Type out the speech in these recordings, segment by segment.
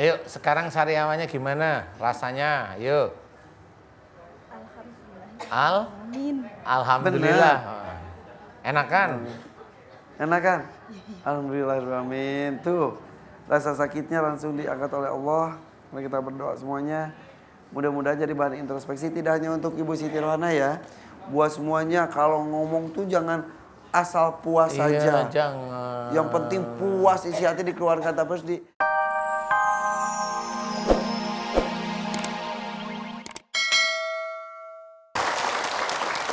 Ayo, sekarang sariawannya gimana? Rasanya, yuk. Alhamdulillah. Enakan? Enakan? Alhamdulillahirrahmanirrahim. Tuh, rasa sakitnya langsung diangkat oleh Allah. Mari kita berdoa semuanya. Mudah-mudahan jadi bahan introspeksi tidak hanya untuk Ibu Siti Rohana ya. Buat semuanya kalau ngomong tuh jangan asal puas saja. Jangan. Yang penting puas isi hati dikeluarkan terus di.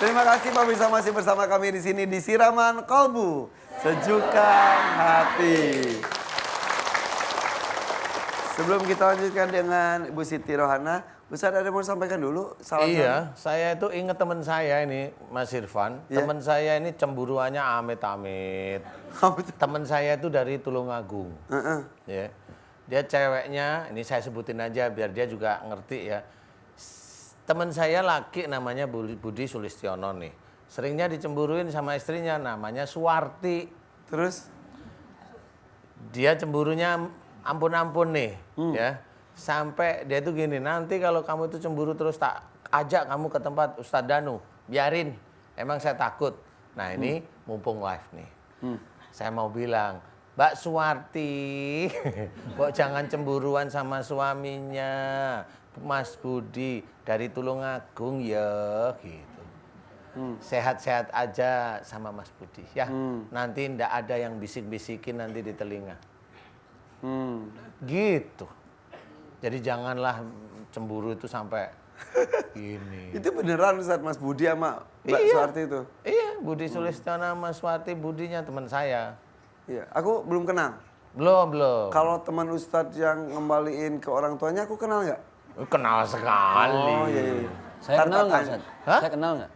Terima kasih Pak bisa masih bersama kami di sini di Siraman Kolbu, Sejukan Hati. Sebelum kita lanjutkan dengan Ibu Siti Rohana, Ustaz ada mau sampaikan dulu? Iya, saya itu ingat teman saya ini, Mas Irfan. Yeah. Teman saya ini cemburuannya amit-amit. Teman saya itu dari Tulungagung. Ya. Dia ceweknya, ini saya sebutin aja biar dia juga ngerti ya. Teman saya laki namanya Budi Sulistiono nih. Seringnya dicemburuin sama istrinya namanya Suwarti. Terus? Dia cemburunya ampun-ampun nih ya. Sampai dia tuh gini, nanti kalau kamu itu cemburu terus tak ajak kamu ke tempat Ustadz Danu. Biarin, emang saya takut. Nah ini mumpung live nih. Saya mau bilang, Mbak Suwarti, kok jangan cemburuan sama suaminya. Mas Budi dari Tulungagung ya gitu. Sehat-sehat aja sama Mas Budi ya. Nanti ndak ada yang bisik-bisikin nanti di telinga. Gitu. Jadi janganlah cemburu itu sampai gini. Itu beneran Ustaz Mas Budi sama Mbak Suwarti itu? Iya, Budi Sulistiono sama Suwarti, Budinya teman saya. Iya, aku belum kenal. Belum. Kalau teman Ustadz yang ngembaliin ke orang tuanya aku kenal nggak? Kenal sekali. Oh iya. Saya kenal nggak, Ustaz? Hah? Saya kenal nggak?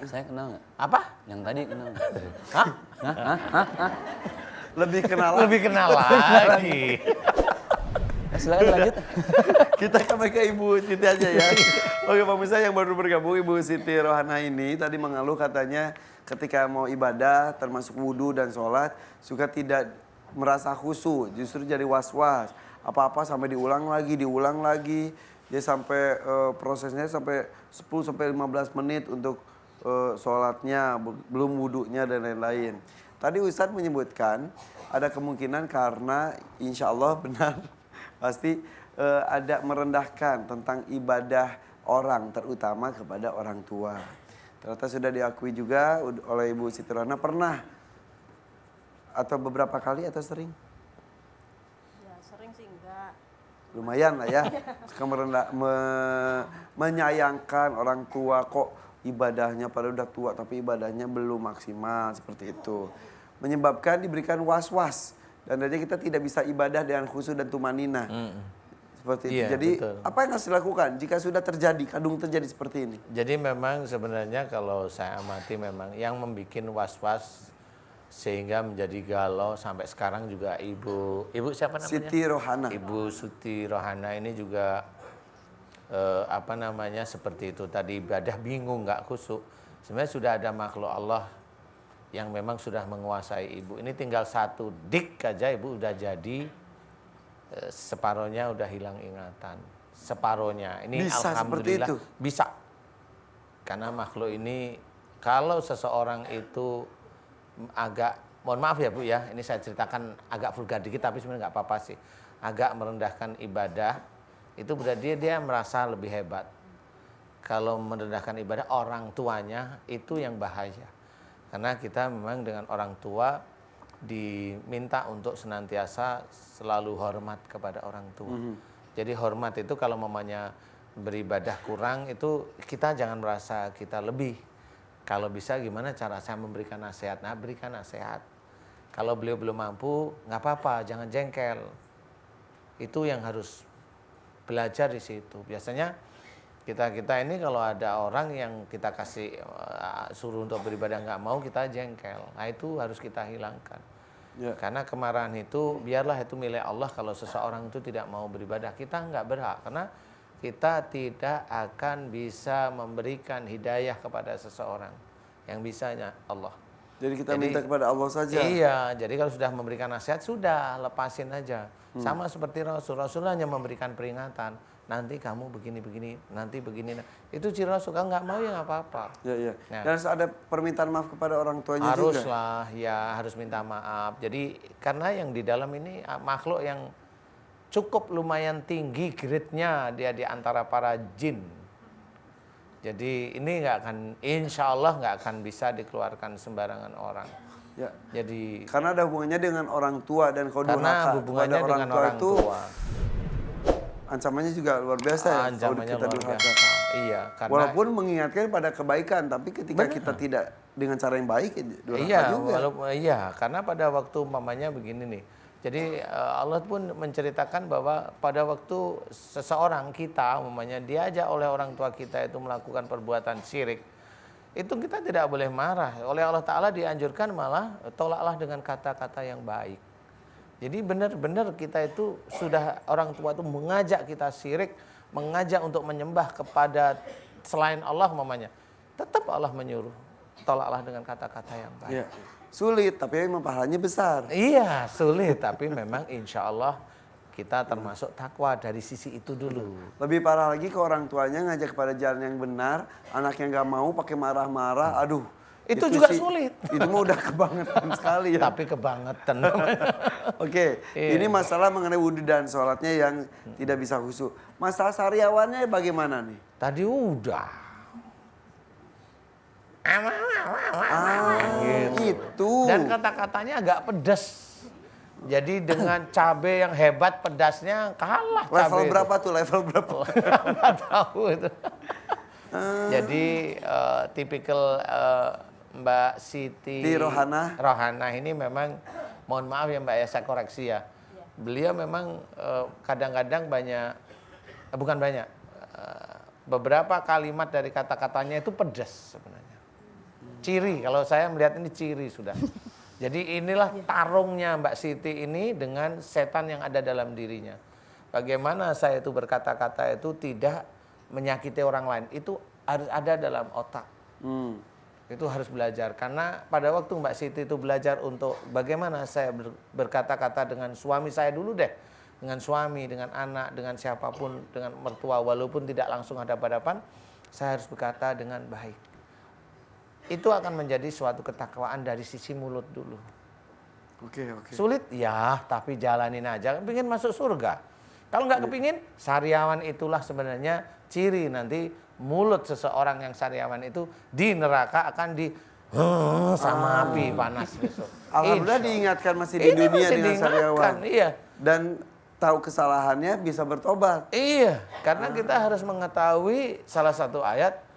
Saya kenal nggak? Apa? Yang tadi kenal nggak? Hah? Lebih kenal. Lebih kenal lagi. Silakan lanjut. Kita kembali ke Ibu Siti aja ya. Oke pemirsa yang baru bergabung, Ibu Siti Rohana ini tadi mengeluh katanya ketika mau ibadah termasuk wudhu dan sholat suka tidak merasa khusyuk, justru jadi was-was. Apa-apa sampai diulang lagi. Dia sampai prosesnya sampai 10-15 menit untuk sholatnya, belum wudhunya dan lain-lain. Tadi Ustadz menyebutkan ada kemungkinan karena insya Allah benar pasti ada merendahkan tentang ibadah orang, terutama kepada orang tua. Ternyata sudah diakui juga oleh Ibu Siti Rohana pernah atau beberapa kali atau sering? Ya sering sih enggak. Lumayan lah ya, suka menyayangkan orang tua kok ibadahnya pada udah tua tapi ibadahnya belum maksimal seperti itu. Menyebabkan diberikan was-was dan jadi kita tidak bisa ibadah dengan khusyuk dan tumanina. Seperti itu. Jadi betul. Apa yang harus dilakukan jika sudah terjadi seperti ini? Jadi memang sebenarnya kalau saya amati memang yang membuat was-was sehingga menjadi galau sampai sekarang juga ibu siapa namanya? Siti Rohana. Ibu Siti Rohana ini juga seperti itu tadi ibadah bingung nggak khusyuk. Sebenarnya sudah ada makhluk Allah yang memang sudah menguasai ibu. Ini tinggal satu dik aja ibu udah jadi separohnya udah hilang ingatan. Separohnya. Ini bisa alhamdulillah seperti itu? Bisa. Karena makhluk ini kalau seseorang itu agak, mohon maaf ya Bu ya, ini saya ceritakan agak vulgar dikit tapi sebenarnya nggak apa-apa sih. Agak merendahkan ibadah, itu berarti dia merasa lebih hebat. Kalau merendahkan ibadah orang tuanya itu yang bahaya. Karena kita memang dengan orang tua diminta untuk senantiasa selalu hormat kepada orang tua. Jadi hormat itu kalau mamanya beribadah kurang itu kita jangan merasa kita lebih. Kalau bisa gimana cara saya memberikan nasihat? Nah berikan nasihat. Kalau beliau belum mampu nggak apa-apa, jangan jengkel. Itu yang harus belajar di situ. Biasanya kita ini kalau ada orang yang kita kasih suruh untuk beribadah nggak mau, kita jengkel. Nah itu harus kita hilangkan. Ya. Karena kemarahan itu biarlah itu milik Allah. Kalau seseorang itu tidak mau beribadah, kita nggak berhak. Karena kita tidak akan bisa memberikan hidayah kepada seseorang. Yang bisanya Allah. Jadi kita minta kepada Allah saja. Iya, jadi kalau sudah memberikan nasihat, sudah lepasin aja. Sama seperti Rasul hanya memberikan peringatan. Nanti kamu begini-begini, nanti begini. Itu ciri Rasul, kalau nggak mau ya nggak apa-apa. Ya, ya. Nah. Dan harus ada permintaan maaf kepada orang tuanya juga. Haruslah, ya harus minta maaf. Jadi karena yang di dalam ini makhluk yang cukup lumayan tinggi grade-nya dia di antara para jin. Jadi ini nggak akan, insya Allah nggak akan bisa dikeluarkan sembarangan orang. Ya. Jadi Karena ada hubungannya dengan orang tua dan kalau karena durhaka hubungannya kepada dengan orang itu tua. ancamannya juga luar biasa ya. Kalau Ancamannya kita luar durhaka. biasa. Iya, karena Walaupun mengingatkan pada kebaikan, tapi ketika kita tidak dengan cara yang baik, durhaka iya, juga. walaupun iya, karena pada waktu umpamanya begini nih. Jadi Allah pun menceritakan bahwa pada waktu seseorang kita umpamanya diajak oleh orang tua kita itu melakukan perbuatan syirik, itu kita tidak boleh marah. Oleh Allah Ta'ala dianjurkan malah tolaklah dengan kata-kata yang baik. Jadi benar-benar kita itu sudah orang tua itu mengajak kita syirik, mengajak untuk menyembah kepada selain Allah umpamanya. Tetap Allah menyuruh, tolaklah dengan kata-kata yang baik. Ya. Sulit, tapi memang pahalanya besar. Iya, sulit, tapi memang insya Allah kita termasuk takwa dari sisi itu dulu. Lebih parah lagi ke orang tuanya ngajak kepada jalan yang benar, anaknya nggak mau pakai marah-marah, aduh. Itu juga sulit. Itu mah udah kebangetan sekali ya. Tapi kebangetan. Oke, ini masalah mengenai wudhu dan sholatnya yang tidak bisa khusyuk. Masalah sariawannya bagaimana nih? Tadi udah. Gitu. Dan kata-katanya agak pedas. Jadi dengan cabai yang hebat pedasnya kalah cabai. Level berapa tuh? Level berapa? Nggak tahu itu. Jadi tipikal Mbak Siti Rohana ini memang, mohon maaf ya Mbak ya, saya koreksi ya. Beliau memang kadang-kadang banyak, bukan banyak, beberapa kalimat dari kata-katanya itu pedas sebenarnya. Ciri, kalau saya melihat ini ciri sudah. Jadi inilah tarungnya Mbak Siti ini dengan setan yang ada dalam dirinya. Bagaimana saya itu berkata-kata itu tidak menyakiti orang lain. Itu harus ada dalam otak. Itu harus belajar. Karena pada waktu Mbak Siti itu belajar untuk bagaimana saya berkata-kata dengan suami saya dulu deh. Dengan suami, dengan anak, dengan siapapun, dengan mertua. Walaupun tidak langsung hadapan-hadapan, saya harus berkata dengan baik. Itu akan menjadi suatu ketakwaan dari sisi mulut dulu. Oke. Sulit? Ya, tapi jalanin aja. Pengen masuk surga. Kalau nggak kepingin, sariawan itulah sebenarnya ciri nanti mulut seseorang yang sariawan itu di neraka akan di sama api panas besok. Alhamdulillah diingatkan masih di dunia masih dengan sariawan. Iya. Dan tahu kesalahannya bisa bertobat. Iya, karena kita harus mengetahui salah satu ayat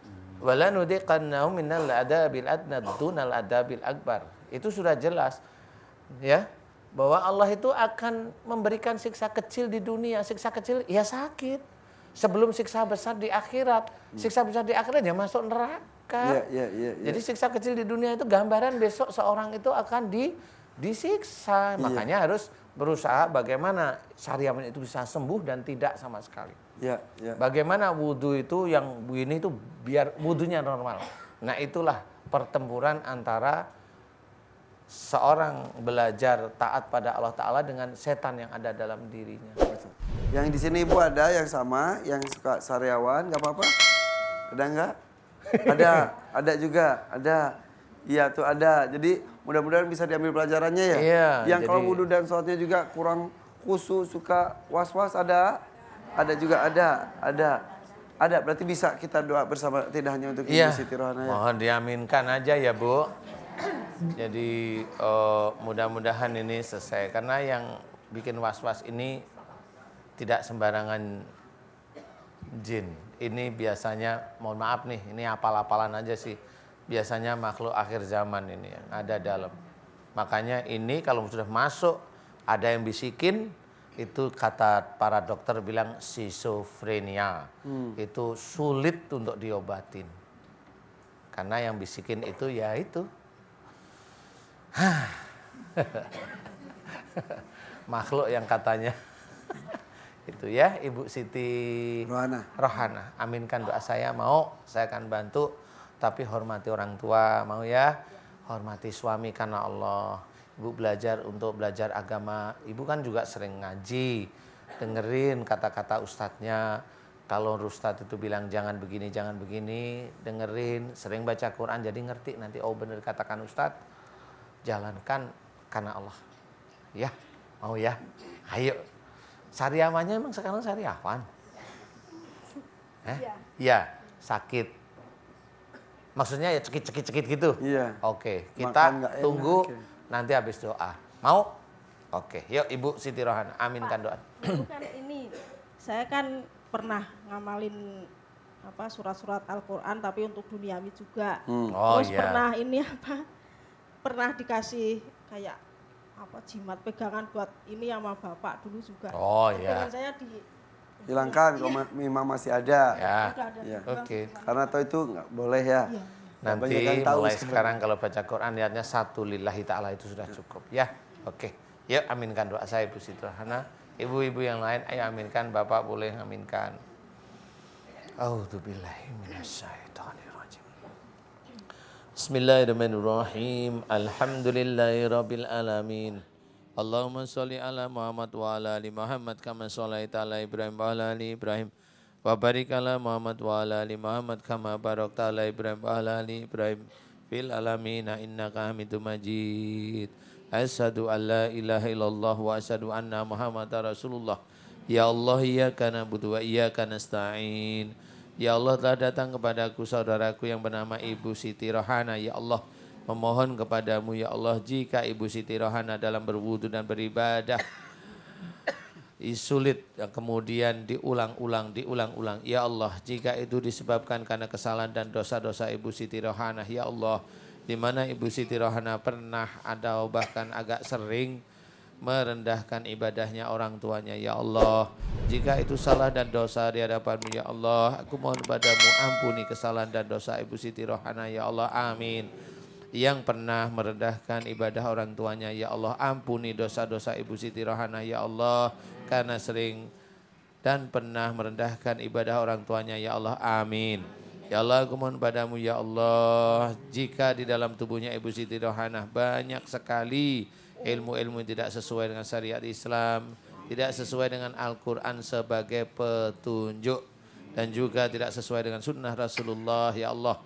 wala nudiqannahum minal adabil adna dunal adabil akbar. Itu sudah jelas ya, bahwa Allah itu akan memberikan siksa kecil di dunia. Siksa kecil ya sakit. Sebelum siksa besar di akhirat. Siksa besar di akhirat ya masuk neraka. Iya. Jadi siksa kecil di dunia itu gambaran besok seorang itu akan disiksa. Makanya harus berusaha bagaimana sariawan itu bisa sembuh dan tidak sama sekali. Ya. Bagaimana wudhu itu yang begini itu biar wudhunya normal. Nah itulah pertempuran antara seorang belajar taat pada Allah Ta'ala dengan setan yang ada dalam dirinya. Yang di sini Ibu ada yang sama, yang suka sariawan, nggak apa-apa? Ada nggak? Ada juga, ada. Iya tuh ada. Jadi mudah-mudahan bisa diambil pelajarannya ya. Iya, yang kalau jadi- wudhu dan sholatnya juga kurang khusyuk, suka was-was ada. Ada juga ada. Berarti bisa kita doa bersama tidak hanya untuk Ibu Siti Rohana ya. Mohon diaminkan aja ya Bu. Jadi mudah-mudahan ini selesai. Karena yang bikin was-was ini tidak sembarangan jin. Ini biasanya, mohon maaf nih, ini apal-apalan aja sih. Biasanya makhluk akhir zaman ini yang ada dalam. Makanya ini kalau sudah masuk, ada yang bisikin, itu kata para dokter bilang schizophrenia. Itu sulit untuk diobatin. Karena yang bisikin itu ya itu. Makhluk yang katanya itu ya Ibu Siti Rohana. Aminkan doa saya, mau saya akan bantu, tapi hormati orang tua, mau ya. hormati suami karena Allah. Ibu belajar untuk belajar agama. Ibu kan juga sering ngaji, dengerin kata-kata ustadznya. Kalau ustadz itu bilang jangan begini, dengerin. Sering baca Quran jadi ngerti nanti, oh bener katakan ustadz. Jalankan karena Allah. Ya, mau ya? Ayo. Sariawannya emang sekarang sariawan? Iya, sakit. Maksudnya ya cekit gitu? Iya. Oke, kita Makan nggak enak, tunggu gitu. nanti habis doa. Mau? Oke, yuk Ibu Siti Rohana, aminkan doa. Ibu kan ini, saya kan pernah ngamalin surat-surat Al-Quran tapi untuk duniawi juga. Oh Terus iya. pernah dikasih kayak jimat pegangan buat ini sama bapak dulu juga. Oh Tapi iya. dengan saya Hilangkan kalau memang masih ada. Ya, udah ada Iya. juga. oke. Karena tahu itu nggak boleh ya. Iya. Nanti Banyak yang tahu mulai sebenarnya. sekarang kalau baca Quran niatnya satu lillahi ta'ala itu sudah cukup. Ya, oke. Yuk aminkan doa saya Ibu Siti Rohana. Ibu-ibu yang lain ayo aminkan, Bapak boleh aminkan. A'udzubillahi minasyaitonirrajim. Bismillahirrahmanirrahim. Alhamdulillahirabbil alamin. Allahumma sholli ala Muhammad wa ala ali Muhammad kama shallaita ala Ibrahim wa ala ali Ibrahim. Wa barik ala Muhammad wa ala ali Muhammad kama barakta ala Ibrahim wa ala ali Ibrahim fil alamin innaka Hamidum Majid. Asyhadu an la ilaha illallah wa asyhadu anna Muhammadar Rasulullah. Ya Allah, iyyaka na'budu wa iyyaka nasta'in. Ya Allah, telah datang kepadaku saudaraku yang bernama Ibu Siti Rohana. Ya Allah, memohon kepadamu ya Allah, jika Ibu Siti Rohana dalam berwudu dan beribadah sulit kemudian diulang-ulang. Ya Allah, jika itu disebabkan karena kesalahan dan dosa-dosa Ibu Siti Rohana, ya Allah, di mana Ibu Siti Rohana pernah atau bahkan agak sering merendahkan ibadahnya orang tuanya, ya Allah, jika itu salah dan dosa di hadapanmu ya Allah, aku mohon padamu ampuni kesalahan dan dosa Ibu Siti Rohana ya Allah, amin. Yang pernah merendahkan ibadah orang tuanya ya Allah, ampuni dosa-dosa Ibu Siti Rohana ya Allah, karena sering dan pernah merendahkan ibadah orang tuanya ya Allah, amin. Ya Allah, aku mohon padamu ya Allah, jika di dalam tubuhnya Ibu Siti Rohana banyak sekali ilmu-ilmu yang tidak sesuai dengan syariat Islam, tidak sesuai dengan Al-Quran sebagai petunjuk, dan juga tidak sesuai dengan sunnah Rasulullah, ya Allah,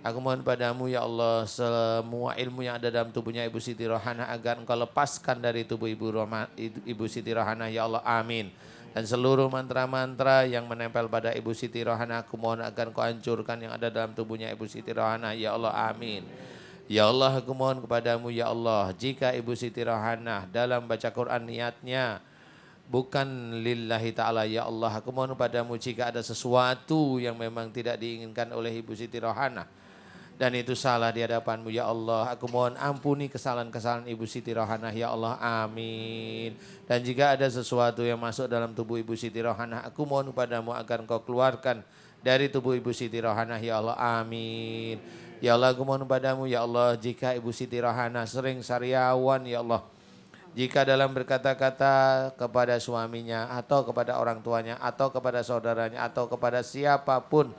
aku mohon padamu ya Allah, semua ilmu yang ada dalam tubuhnya Ibu Siti Rohana agar engkau lepaskan dari tubuh Ibu Siti Rohana ya Allah, amin. Dan seluruh mantra-mantra yang menempel pada Ibu Siti Rohana, aku mohon agar engkau hancurkan yang ada dalam tubuhnya Ibu Siti Rohana ya Allah, amin. Ya Allah, aku mohon kepadamu ya Allah, jika Ibu Siti Rohana dalam baca Quran niatnya bukan lillahi ta'ala ya Allah, aku mohon padamu jika ada sesuatu yang memang tidak diinginkan oleh Ibu Siti Rohana dan itu salah di hadapanmu ya Allah, aku mohon ampuni kesalahan-kesalahan Ibu Siti Rohana ya Allah, amin. Dan jika ada sesuatu yang masuk dalam tubuh Ibu Siti Rohana, aku mohon padamu agar engkau keluarkan dari tubuh Ibu Siti Rohana ya Allah, amin. Ya Allah, aku mohon padamu ya Allah, jika Ibu Siti Rohana sering sariawan ya Allah, jika dalam berkata-kata kepada suaminya atau kepada orang tuanya atau kepada saudaranya atau kepada siapapun,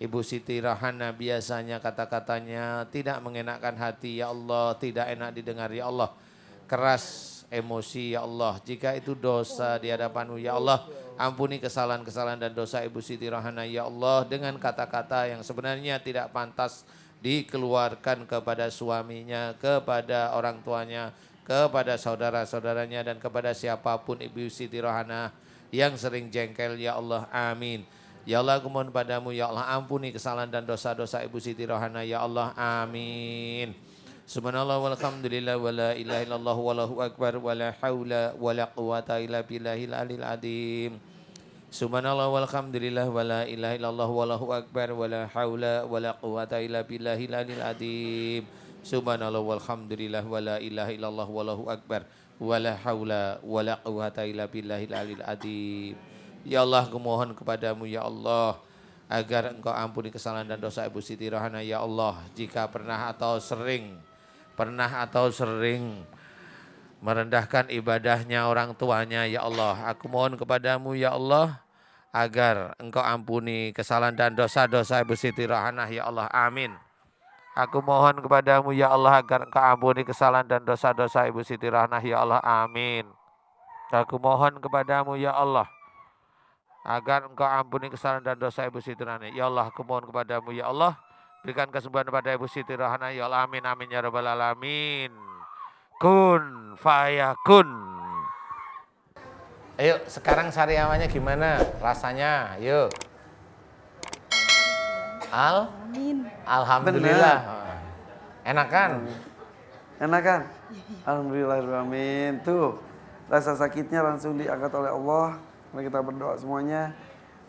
Ibu Siti Rohana biasanya kata-katanya tidak mengenakkan hati ya Allah, tidak enak didengar ya Allah, keras emosi ya Allah, jika itu dosa di hadapanmu ya Allah, ampuni kesalahan-kesalahan dan dosa Ibu Siti Rohana ya Allah dengan kata-kata yang sebenarnya tidak pantas dikeluarkan kepada suaminya, kepada orang tuanya, kepada saudara-saudaranya dan kepada siapapun Ibu Siti Rohana yang sering jengkel ya Allah, amin. Ya Allah, aku mohon padamu ya Allah, ampuni kesalahan dan dosa-dosa Ibu Siti Rohana ya Allah, amin. Subhanallah walhamdulillah wa la ilaha illallah wallahu akbar wa la hawla wa la quwata illa billahil alil adim. Subhanallah walhamdulillah wa la ilaha illallah wallahu akbar wa la hawla wa la quwata illa billahil alil adim. Subhanallah walhamdulillah wa la ilaha illallah wallahu akbar wa la hawla wa la quwata illa billahil alil adim. Ya Allah, aku mohon kepadamu ya Allah, agar engkau ampuni kesalahan dan dosa Ibu Siti Rohana ya Allah, jika pernah atau sering merendahkan ibadahnya orang tuanya ya Allah, aku mohon kepadamu ya Allah, agar engkau ampuni kesalahan dan dosa-dosa Ibu Siti Rohana ya Allah, amin. Aku mohon kepadamu ya Allah agar engkau ampuni kesalahan dan dosa-dosa Ibu Siti Rohana ya Allah, amin. Aku mohon kepadamu ya Allah agar engkau ampuni kesalahan dan dosa Ibu Siti Rohana. Ya Allah, aku mohon kepadamu ya Allah, berikan kesembuhan kepada Ibu Siti Rohana ya Allah, amin amin ya rabbal alamin. Kun fayakun. Ayo sekarang sariawannya gimana rasanya? Yuk. Amin. Alhamdulillah. Enak kan? Enak kan? Alhamdulillahirrahmanirrahim. Tuh, rasa sakitnya langsung diangkat oleh Allah. Mari kita berdoa semuanya.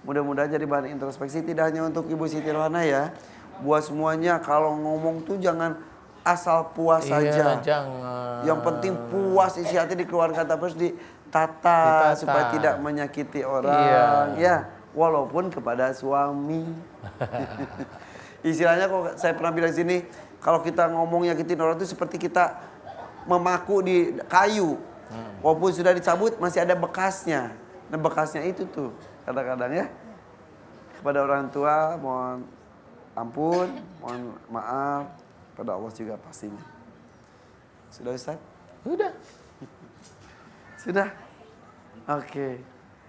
Mudah-mudahan jadi bahan introspeksi tidak hanya untuk Ibu Siti Rohana ya. Buat semuanya kalau ngomong tuh jangan asal puas saja. Jangan. Yang penting puas, isi hati dikeluarkan tapi harus ditata supaya tidak menyakiti orang. Ya, walaupun kepada suami. Istilahnya kalau saya pernah bilang di sini, kalau kita ngomong nyakitin orang itu seperti kita memaku di kayu. Walaupun sudah dicabut masih ada bekasnya. Nah bekasnya itu tuh kadang-kadang ya. Kepada orang tua mohon ampun, mohon maaf. Pada Allah juga pastinya. Sudah Ustaz? Udah. Sudah? Oke.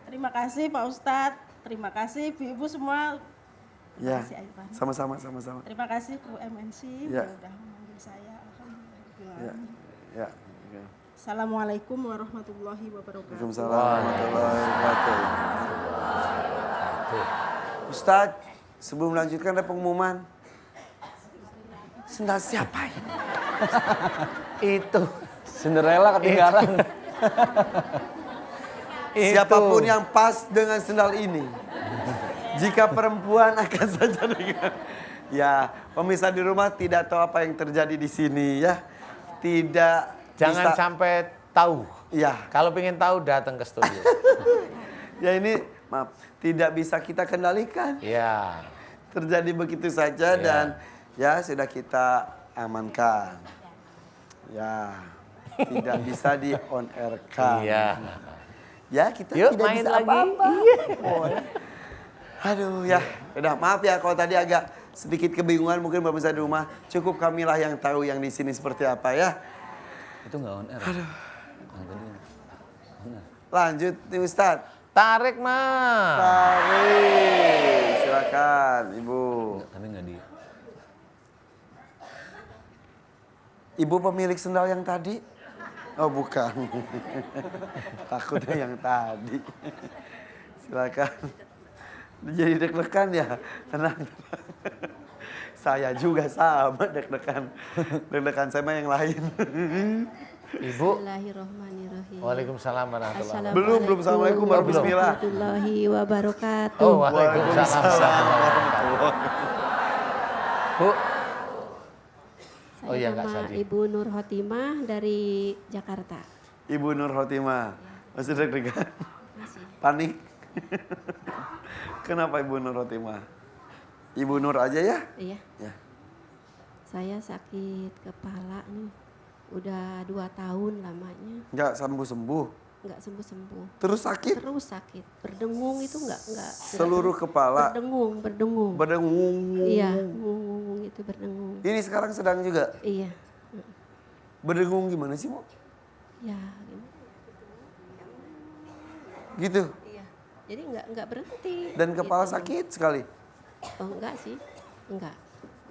Terima kasih Pak Ustadz, terima kasih ibu-ibu semua. Ya, Terima kasih Ayuban. sama-sama. Terima kasih Kru MNC Ya. sudah memanggil saya. Alhamdulillah. Ya, ya. Ya. Assalamualaikum warahmatullahi wabarakatuh. Waalaikumsalam warahmatullahi wabarakatuh. Ustadz, sebelum melanjutkan ada pengumuman. Sendal siapa ini? Itu. Cinderella ketinggalan. Siapapun yang pas dengan sendal ini. Jika perempuan akan saja dengan... Ya, pemirsa di rumah tidak tahu apa yang terjadi di sini ya. Tidak Jangan bisa... sampai tahu. Ya. Kalau pengen tahu datang ke studio. Ya ini, maaf, tidak bisa kita kendalikan. Ya. Terjadi begitu saja dan ya sudah kita amankan. Ya, tidak bisa di on air-kan. Iya. Ya kita Yuk tidak main bisa lagi. apa-apa. Oh, ya. Aduh ya, udah maaf ya kalau tadi agak sedikit kebingungan mungkin pemirsa di rumah. Cukup kamilah yang tahu yang di sini seperti apa ya. Itu nggak on air. Aduh. Lanjut nih Ustadz. Tarik mah. Tarik, silakan Ibu. Tapi nggak di. Ibu pemilik sendal yang tadi? Oh bukan. Takutnya yang tadi. Silakan. Jadi deg-degan ya. Tenang. Saya juga sama deg-degan. Deg-degan saya mah yang lain. Ibu. Bismillahirrahmanirrahim. Waalaikumsalam warahmatullahi wabarakatuh. Belum. Assalamualaikum baru bismillah. warahmatullahi wabarakatuh. Oh, waalaikumsalam. Bu. Saya Oh iya, Kak nama Sadi. Ibu Nur Hotimah dari Jakarta. Ibu Nur Hotimah. Masih deg-degan? Masih. Panik? Kenapa Ibu Nur Hotimah? Ibu Nur aja ya? Iya. Ya. Saya sakit kepala nih. Udah 2 tahun lamanya. Enggak sembuh-sembuh. Nggak sembuh-sembuh. Terus sakit? Terus sakit. Berdengung itu nggak. Seluruh kepala. Berdengung. Berdengung. Iya, ngung itu berdengung. Ini sekarang sedang juga. Iya. Berdengung gimana sih, Mo? Ya, gini. Gitu. Iya. Jadi nggak berhenti. Dan kepala gitu. sakit sekali. Oh enggak sih, enggak.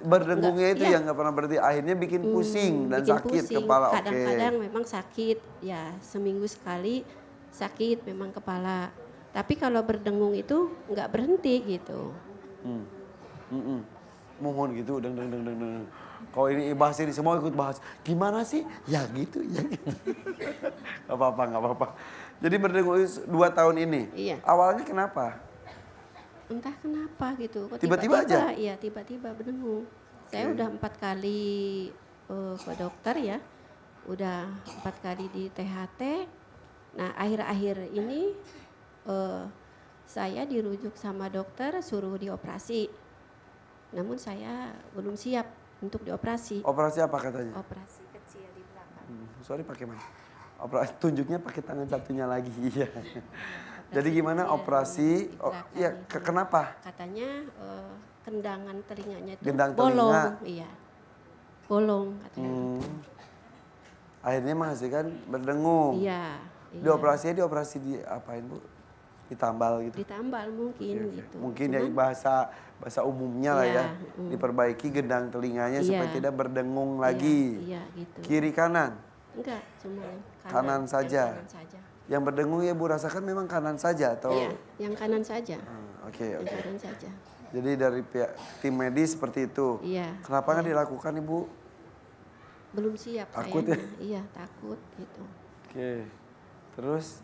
Berdengungnya Enggak, itu iya. yang nggak pernah berhenti. Akhirnya bikin pusing dan Bikin sakit pusing. kepala. Oke. Kadang-kadang memang sakit, ya seminggu sekali sakit memang kepala. Tapi kalau berdengung itu nggak berhenti gitu. Mohon gitu, deng. Kalau ini bahas ini semua ikut bahas. Gimana sih? Ya gitu, ya gitu. Gak apa-apa. Jadi berdengung 2 tahun ini. Iya. Awalnya kenapa? Entah kenapa gitu. Kok Tiba-tiba aja? Iya tiba-tiba berdengung. Saya udah 4 kali ke dokter ya. Udah 4 kali di THT. Nah akhir-akhir ini saya dirujuk sama dokter suruh dioperasi. Namun saya belum siap untuk dioperasi. Operasi apa katanya? Operasi kecil di belakang. Sorry pakai mic. Operasi tunjuknya pakai tangan satunya lagi. Iya. Jadi gimana kecil operasi? di Oh, belakang iya, itu. kenapa? Katanya kendangan telinganya itu Gendang bolong. telinga. Iya. bolong katanya. Akhirnya menghasilkan berdengung. Iya. Dioperasi di apain Bu? Ditambal gitu. Ditambal mungkin Oke. gitu. Mungkin ya Cuman, bahasa umumnya lah ya. Iya, Diperbaiki gendang telinganya supaya Iya. tidak berdengung iya, lagi. Iya gitu. Kiri kanan. Enggak, cuma Kanan yang saja. kanan saja. Yang berdengung ya Bu rasakan memang kanan saja atau? Iya, yang kanan saja. Oke, Yang oke. kanan saja. Jadi dari pihak tim medis seperti itu. Iya. Kenapa nggak dilakukan Ibu? Belum siap Takut kayaknya. Iya, takut gitu. Oke. Terus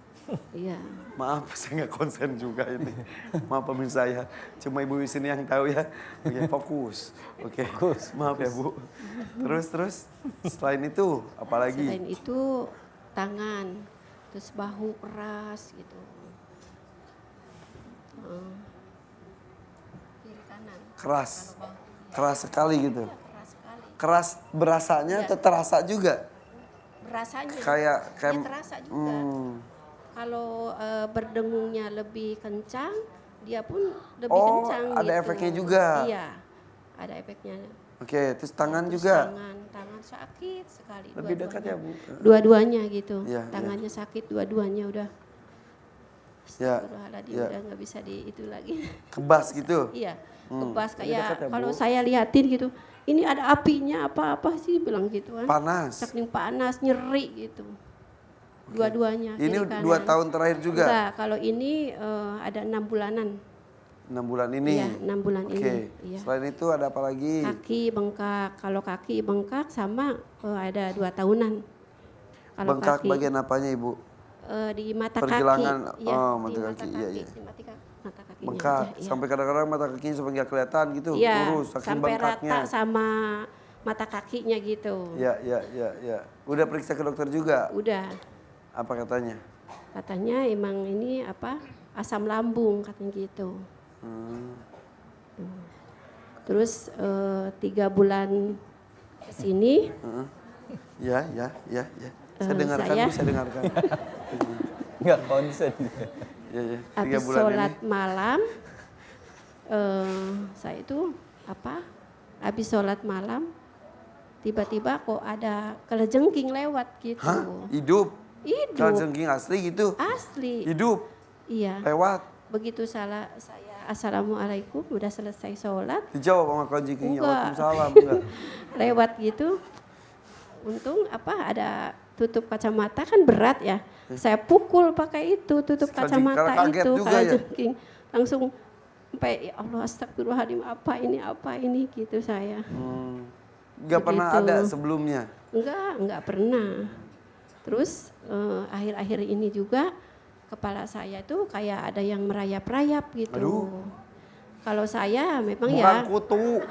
Iya. maaf saya nggak konsen juga ini. Maaf pemirsa ya. Cuma Ibu di sini yang tahu ya. Oke, fokus. Oke. Maaf ya Bu. Terus selain itu apalagi? Selain itu tangan, terus bahu keras gitu. Kiri kanan. Keras. Kalau bahu, iya, Keras sekali gitu. keras sekali. Keras berasanya Iya. atau terasa juga? Berasanya. Kayak Ya, terasa juga. Kalau berdengungnya lebih kencang, dia pun lebih Oh, kencang ada gitu. efeknya juga. Iya, ada efeknya. Oke, terus tangan Terus juga. Tangan sakit sekali. Lebih dekat ya Bu. Dua-duanya gitu. Iya, Tangannya sakit dua-duanya udah. Ya, Astagfirullahaladzim, ya. udah nggak bisa di itu lagi. Kebas gitu. Iya, kebas Lebih dekat kayak ya, kalau Bu. saya liatin gitu. Ini ada apinya apa sih bilang gitu kan. Panas. Saking panas, nyeri gitu. Dua-duanya. Ini kiri 2 kanan. tahun terakhir juga. Enggak, kalau ini ada 6 bulanan. 6 bulan ini. Iya, 6 bulan Oke. ini. Iya. Selain itu ada apa lagi? Kaki bengkak. Kalau kaki bengkak sama ada 2 tahunan. Kalau Bengkak kaki bagian apanya Ibu? di mata Pergelangan, kaki. Iya, oh, di mata kaki, iya, iya. Di mata kakinya Bengkak. aja, iya. Sampai kadang-kadang mata kakinya sampai nggak kelihatan gitu. Iya, Lurus, saking sampai bengkaknya. rata sama mata kakinya gitu. Ya. Udah periksa ke dokter juga? Udah. Apa katanya? Katanya emang ini asam lambung katanya gitu. Terus 3 bulan kesini Ya. Saya dengarkan, saya- Bu, saya dengarkan. Nggak konsen. Ya. 3 habis bulan sholat ini. malam saya itu habis sholat malam tiba-tiba kok ada kelejengking lewat gitu. Hah? Hidup? Hidup. Kalajengking asli gitu? Asli. Hidup? Iya. Lewat? Begitu saya assalamualaikum udah selesai sholat Dijawab sama kalajengkingnya. Enggak. Waalaikumsalam. Enggak. lewat gitu. Untung ada tutup kacamata kan berat ya. Saya pukul pakai itu tutup Kalajengking. kacamata Karena kaget itu juga ya? kalajengking. Langsung sampai ya Allah astagfirullahaladzim apa ini gitu saya. Nggak pernah Begitu. ada sebelumnya? Enggak pernah. Terus akhir-akhir ini juga kepala saya tuh kayak ada yang merayap-rayap gitu. Aduh. Kalau saya memang Bukan ya kutu.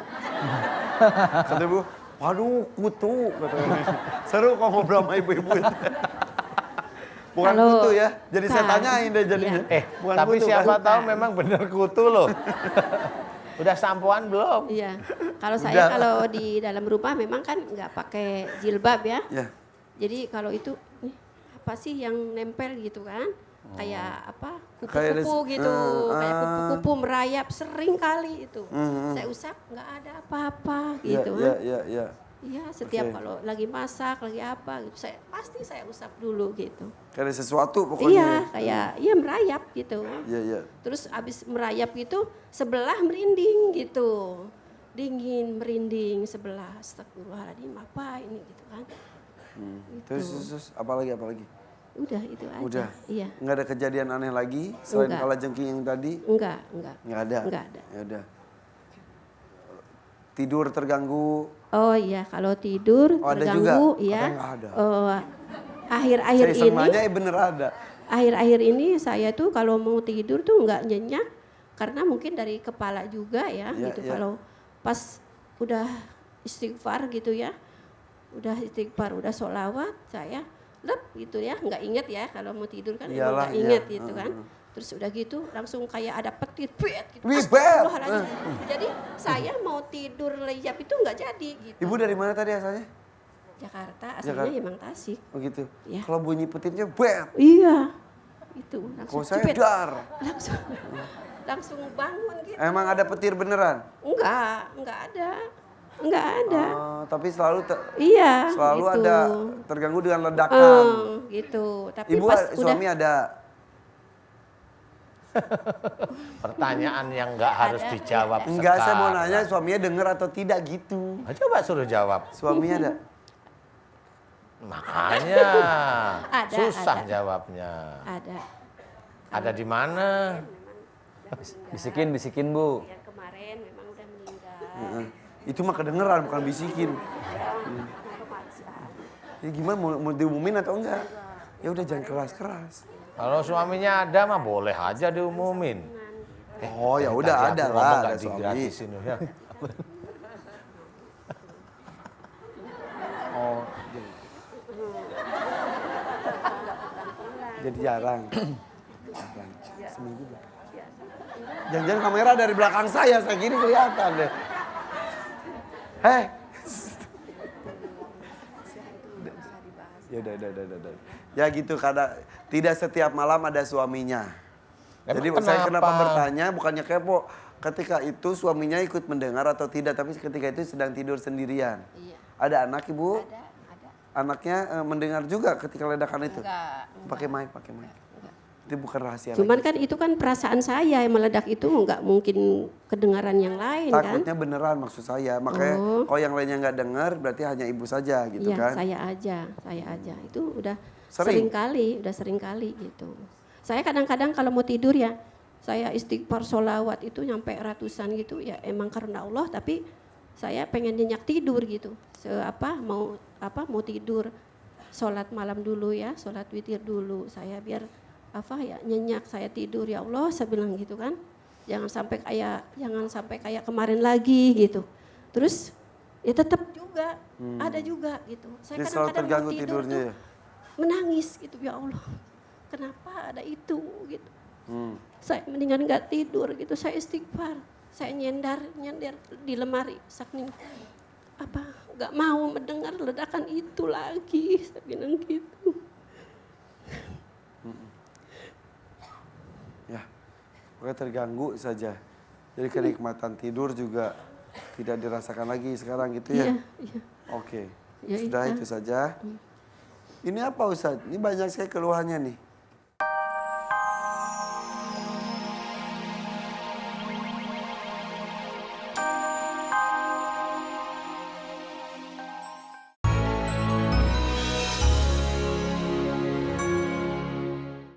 Kata ibu, waduh kutu. Katanya. Seru kok ngobrol sama ibu-ibu itu. Bukan Kalau- kutu ya. Jadi saya Kan, tanyain deh jadinya. iya. Bukan Tapi kutu, siapa kan? tahu memang benar kutu loh. Udah sampoan belum? iya. Kalau Udah. saya kalau di dalam rumah memang kan nggak pakai jilbab ya. Ya. Jadi kalau itu nih, apa sih yang nempel gitu kan? Kayak apa? Kayak Kupu-kupu ada- gitu. Kayak kupu-kupu merayap sering kali itu. Mhm. Saya usap nggak ada apa-apa Ya, gitu ya, kan. ya. Iya, setiap Oke. kalau lagi masak, lagi apa gitu, saya usap dulu gitu. Kayak ada sesuatu Iya, pokoknya. kayak iya merayap gitu. Iya. Terus abis merayap gitu, sebelah merinding gitu. Dingin, merinding sebelah. Astagfirullahaladzim, apa ini gitu kan. Gitu. Terus apalagi? Udah itu aja. Udah. Iya. Nggak ada kejadian aneh lagi selain Enggak. kalajengking yang tadi? Enggak. Nggak ada. Enggak ada. Ya udah. Tidur terganggu. Oh iya, kalau tidur Oh, ada terganggu juga? ya. Apa nggak ada? Akhir-akhir Saya iseng ini nanya, bener ada. akhir-akhir ini saya tuh kalau mau tidur tuh nggak nyenyak karena mungkin dari kepala juga ya Iya, gitu. iya. Kalau pas udah istighfar gitu ya, udah istighfar, udah sholawat saya lep gitu ya, nggak inget ya kalau mau tidur kan emang Iyalah, nggak inget iya. gitu kan. Terus udah gitu langsung kayak ada petir, bet gitu. Wih, bet. Astagfirullahaladzim. Jadi saya mau tidur leyap itu nggak jadi gitu. Ibu dari mana tadi asalnya? Jakarta, asalnya Jakarta. emang Tasik. Oh gitu. Iya. Kalau bunyi petirnya bet. Iya, itu langsung Kalau saya jepit. dar. langsung bangun gitu. Emang ada petir beneran? Enggak ada. Enggak ada. Oh, tapi selalu Iya. selalu gitu. ada terganggu dengan ledakan. Gitu. Tapi Ibu pas suami ada. Pertanyaan yang nggak harus dijawab Enggak, saya mau sekarang. nanya suaminya dengar atau tidak gitu. Coba suruh jawab. Suaminya ada. Makanya Ada, susah ada. jawabnya. ada. Ada di mana? Bisikin, bisikin Bu. Yang kemarin memang udah meninggal. Heeh. Itu mah kedengeran bukan bisikin. Ya gimana mau diumumin atau enggak? Ya udah jangan keras-keras. Kalau suaminya ada mah boleh aja diumumin. Oh ya udah Tadi ada aku lah ngomong ada nggak suami. digratisin, ya. Oh. Jadi jarang. Jarang. Seminggu belum. Jangan-jangan kamera dari belakang saya gini kelihatan deh. Heh. Ya udah. Ya gitu karena tidak setiap malam ada suaminya. Emang Jadi saya kenapa kenapa? bertanya bukannya kepo. Ketika itu suaminya ikut mendengar atau tidak, tapi ketika itu sedang tidur sendirian. Iya. Ada anak ibu? Ada. Anaknya mendengar juga ketika ledakan itu? Enggak. Pakai mic. Itu bukan rahasia Cuman lagi. kan itu kan perasaan saya yang meledak itu nggak mungkin kedengaran yang lain kan. Takutnya beneran maksud saya. Makanya Oh. kalau yang lainnya nggak dengar berarti hanya ibu saja gitu Iya, kan. saya aja. Itu udah Sering? sering kali gitu. Saya kadang-kadang kalau mau tidur ya, saya istighfar sholawat itu nyampe ratusan gitu ya emang karena Allah, tapi saya pengen nyenyak tidur gitu. Mau tidur, sholat malam dulu ya, sholat witir dulu. Saya biar nyenyak saya tidur ya Allah, saya bilang gitu kan. Jangan sampai kayak kemarin lagi gitu. Terus ya tetap juga ada juga gitu. Saya Dia selalu kadang-kadang terganggu mau tidur tidurnya tuh ya? menangis gitu, ya Allah. Kenapa ada itu gitu. Hmm. Saya mendingan nggak tidur gitu, saya istighfar. Saya nyender di lemari saking nggak mau mendengar ledakan itu lagi, saya bilang gitu. Ya, pokoknya terganggu saja. Jadi kenikmatan tidur juga tidak dirasakan lagi sekarang gitu ya? Iya. Oke, Ya, sudah iya. itu saja. Ini apa Ustadz? Ini banyak sekali keluhannya nih.